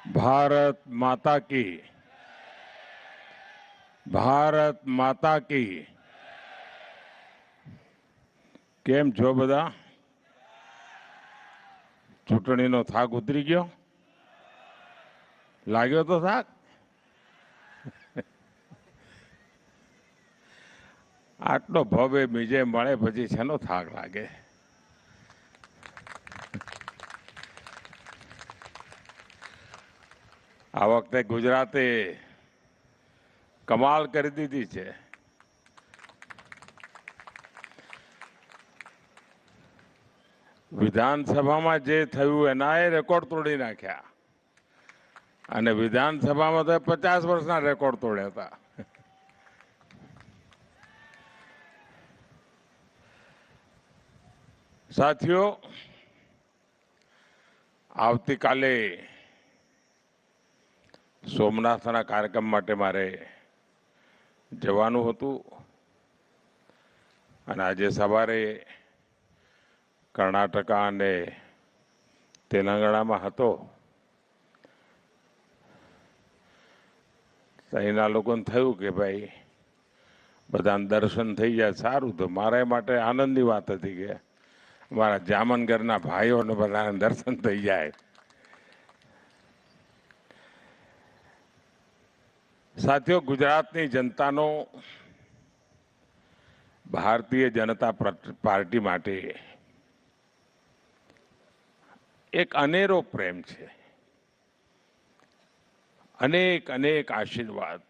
भारत माता की, भारत माता की। केम छो बधा? चूंटणीनो थाक उतरी गयो? लाग्यो तो थाक? आटलो भव्य विजय मळे पछी शेनो थाक लागे? आ वखते गुजराते कमाल करी दीधी छे। विधानसभा में जे थयुं एनाय रेकॉर्ड तोड़ी नाख्या अने विधानसभा में तो 50 वर्षना रेकॉर्ड तोड्या था। साथियों, आवती काले सोमनाथना कार्यक्रम माटे मारे जवानुं हतुं अने आजे सवारे कर्नाटक अने तेलंगाणा में हतो। अहींना लोकोने थयुं के भाई बधाने दर्शन थई जाय सारूं। तो मारा माटे आनंदनी वात हती के मारा जामनगरना भाईओने बधाने दर्शन थई जाय। साथियों, गुजरातनी जनतानो भारतीय जनता पार्टी माटे एक अनेरो प्रेम छे, अनेक अनेक आशीर्वाद।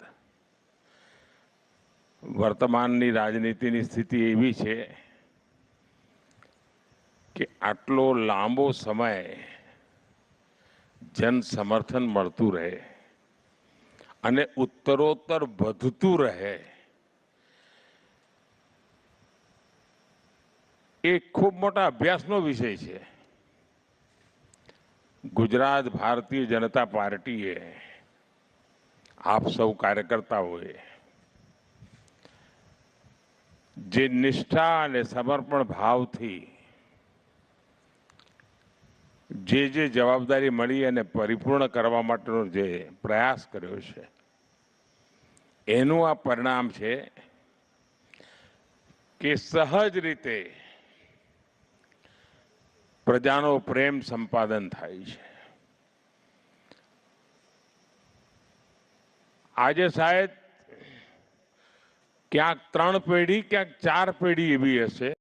वर्तमाननी राजनीतिनी स्थिति एवी छे कि आटलो लांबो समय जन समर्थन मळतुं रहे अने उत्तरोत्तर वधतुं रहे, एक खूब मोटा अभ्यासनो विषय छे। गुजरात भारतीय जनता पार्टीए आप सौ कार्यकर्ताओए जे निष्ठा अने समर्पण भावथी जे जवाबदारी मળી અને પરિપૂર્ણ કરવા માટેનો જે પ્રયાસ કર્યો છે એનું આ પરિણામ છે કે સહજ રીતે પ્રજાનો પ્રેમ સંપાદન થાય છે। આજે શાયદ ક્યાંક 3 પેઢી ક્યાંક 4 પેઢી એવી હશે